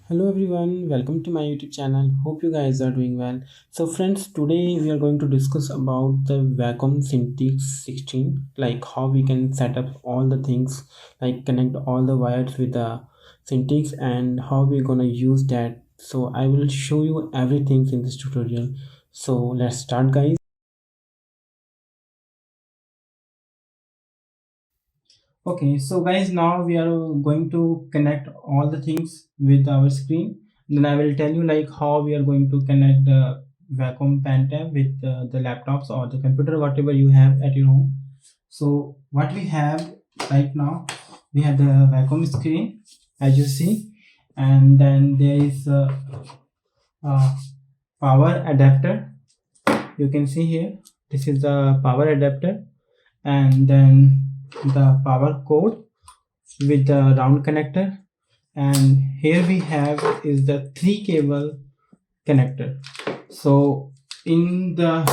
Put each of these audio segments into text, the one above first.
Hello everyone, welcome to my YouTube channel. Hope you guys are doing well. So friends, today we are going to discuss about the Wacom Cintiq 16, like how we can set up all the things, like connect all the wires with the Cintiq and how we're gonna use that. So I will show you everything in this tutorial. So let's start guys. Okay, so guys, now we are going to connect all the things with our screen. Then I will tell you like how we are going to connect the Wacom pen tab with the laptops or the computer, whatever you have at your home. So what we have right now, we have the Wacom screen as you see, and then there is a power adapter. You can see here, this is the power adapter, and then the power cord with the round connector, and here we have is the 3 cable connector. So in the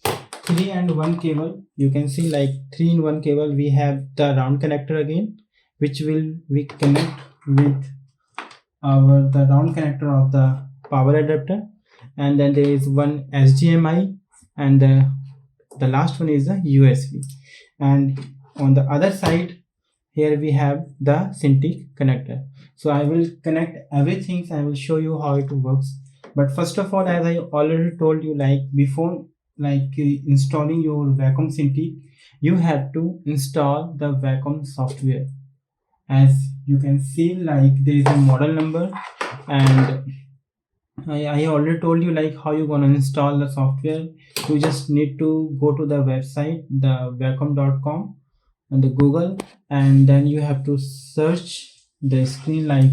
3-in-1 cable, you can see like 3-in-1 cable, we have the round connector again, which will we connect with our the round connector of the power adapter, and then there is one HDMI, and the last one is the USB. And on the other side, here we have the Cintiq connector. So I will connect everything. I will show you how it works. But first of all, as I already told you, like before installing your Wacom Cintiq, you have to install the Wacom software. As you can see, like there is a model number, and I already told you like how you gonna install the software. You just need to go to the website, the wacom.com, and the Google, and then you have to search the screen like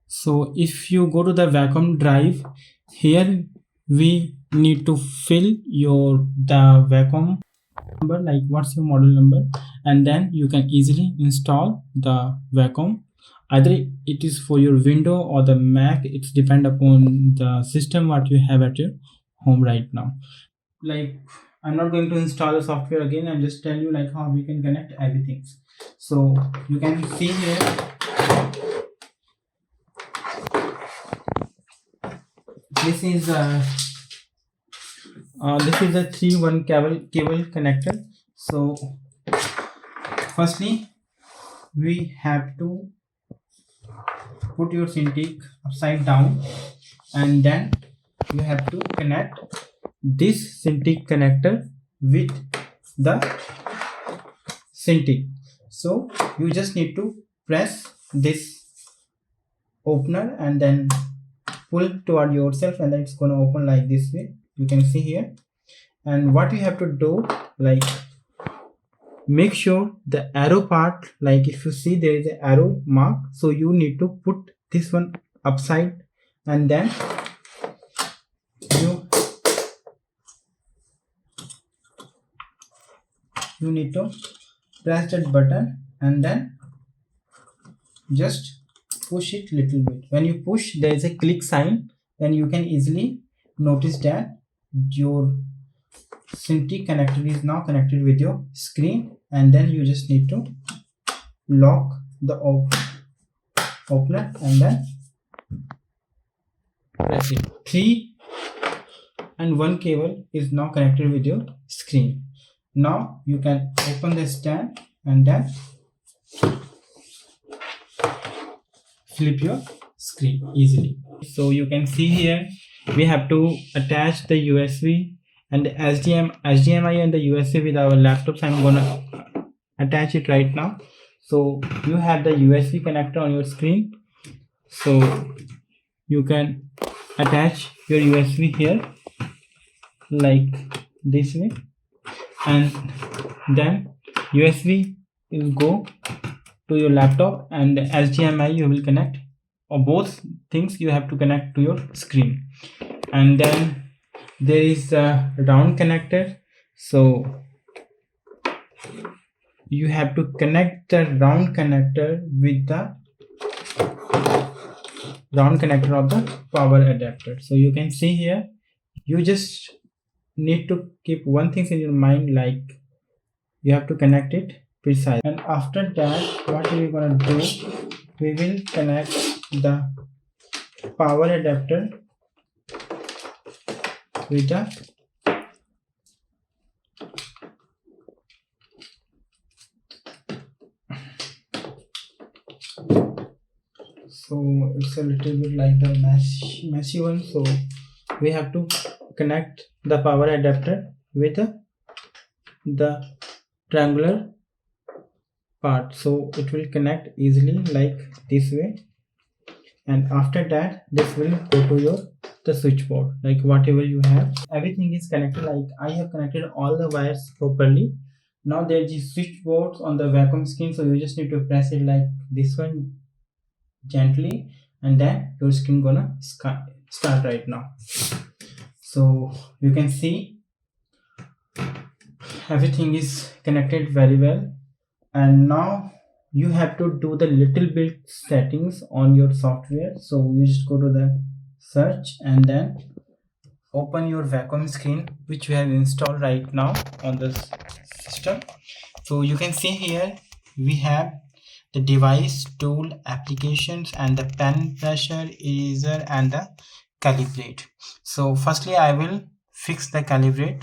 so. If you go to the Wacom drive, here we need to fill the Wacom number, like what's your model number, and then you can easily install the Wacom. Either it is for your window or the Mac, it's depend upon the system what you have at your home right now. Like I'm not going to install the software again, I'm just tell you like how we can connect everything. So you can see here, this is a 3-in-1 cable connector. So firstly we have to put your Cintiq upside down, and then you have to connect this Cintiq connector with the Cintiq. So you just need to press this opener and then pull toward yourself, and then it's gonna open like this way. You can see here. And what you have to do, like make sure the arrow part, like if you see there is an arrow mark, so you need to put this one upside, and then you need to press that button and then just push it little bit. When you push, there is a click sign, then you can easily notice that your Cintiq connector is now connected with your screen, and then you just need to lock the opener and then press it. 3-in-1 cable is now connected with your screen. Now you can open the stand and then flip your screen easily. So you can see here we have to attach the USB and the HDMI and the USB with our laptops. I'm gonna attach it right now. So you have the USB connector on your screen, so you can attach your USB here like this way, and then USB will go to your laptop, and HDMI you will connect, or both things you have to connect to your screen. And then there is a round connector, so you have to connect the round connector with the round connector of the power adapter. So you can see here, you just need to keep one thing in your mind, like you have to connect it precise. And after that, what we're gonna do, we will connect the power adapter with the so it's a little bit like the messy one, so we have to connect the power adapter with the triangular part, so it will connect easily like this way. And after that, this will go to your the switchboard, like whatever you have, everything is connected. Like I have connected all the wires properly. Now there's the switchboards on the Wacom screen, so you just need to press it like this one gently, and then your screen gonna start right now. So you can see everything is connected very well. And now you have to do the little bit settings on your software. So you just go to the search and then open your Wacom screen, which we have installed right now on this system. So you can see here we have the device, tool, applications, and the pen, pressure, eraser, and the calibrate. So firstly I will fix the calibrate.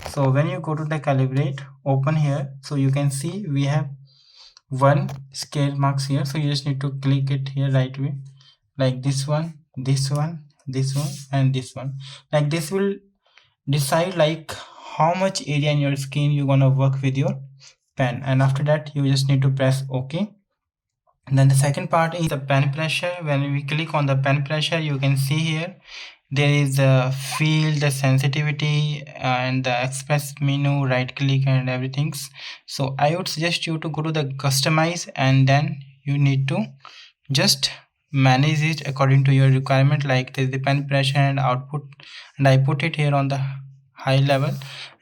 So when you go to the calibrate, open here, so you can see we have one scale marks here, so you just need to click it here right way, like this one, this one, this one, and this one. Like this will decide like how much area in your screen you're gonna work with your pen. And after that you just need to press OK. And then the second part is the pen pressure. When we click on the pen pressure, you can see here there is a field, the sensitivity, and the express menu, right click, and everything. So I would suggest you to go to the customize, and then you need to just manage it according to your requirement. Like the pen pressure and output, and I put it here on the high level,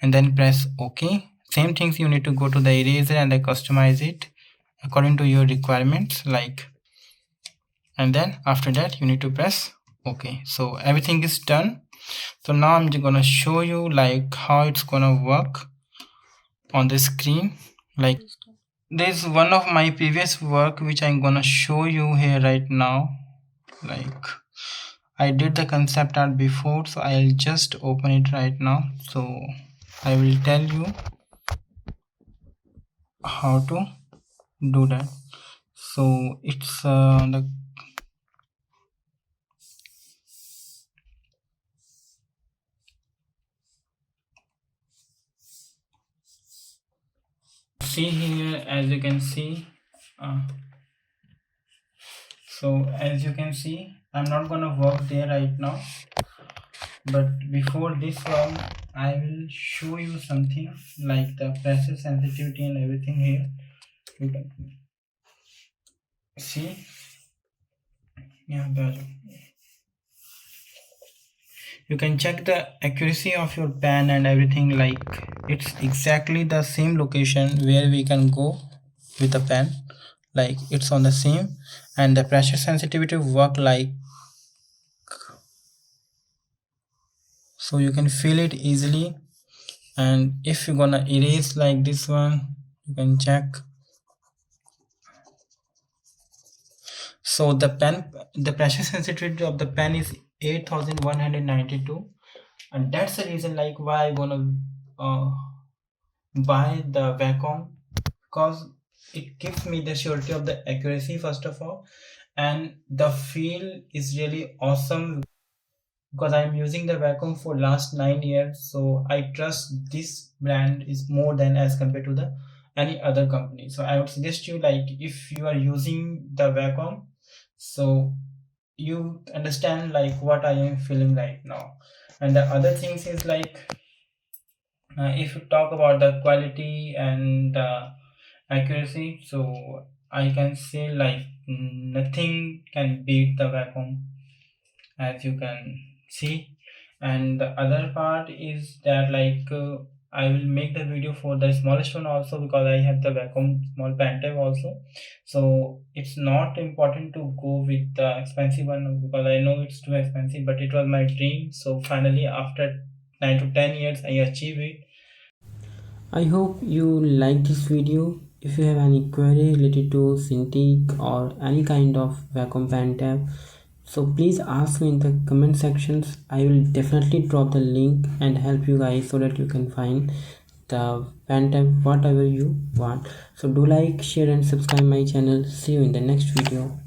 and then press OK. Same things, you need to go to the eraser and customize it according to your requirements, like, and then after that you need to press OK. So everything is done. So now I'm just gonna show you like how it's gonna work on the screen. Like there's one of my previous work which I'm gonna show you here right now. Like I did the concept art before, so I'll just open it right now. So I will tell you how to do that. So it's the see here, as you can see, so as you can see, I'm not gonna work there right now, but before this one I will show you something like the pressure sensitivity and everything here. You can see, yeah, you can check the accuracy of your pen and everything. Like it's exactly the same location where we can go with the pen, like it's on the same, and the pressure sensitivity work like, so you can feel it easily. And if you're gonna erase like this one, you can check. So the pen, the pressure sensitivity of the pen is 8192, and that's the reason like why I wanna buy the Wacom, because it gives me the surety of the accuracy first of all, and the feel is really awesome because I'm using the Wacom for last 9 years, so I trust this brand is more than as compared to the any other company. So I would suggest you, like if you are using the Wacom, so you understand like what I am feeling right now. And the other things is like if you talk about the quality and accuracy, so I can say like nothing can beat the Wacom, as you can see. And the other part is that like I will make the video for the smallest one also, because I have the Wacom small pen tab also. So it's not important to go with the expensive one because I know it's too expensive, but it was my dream. So finally after 9 to 10 years I achieve it. I hope you like this video. If you have any query related to Cintiq or any kind of Wacom pen tab, so please ask me in the comment sections. I will definitely drop the link and help you guys so that you can find the pen tab whatever you want. So do like, share and subscribe my channel. See you in the next video.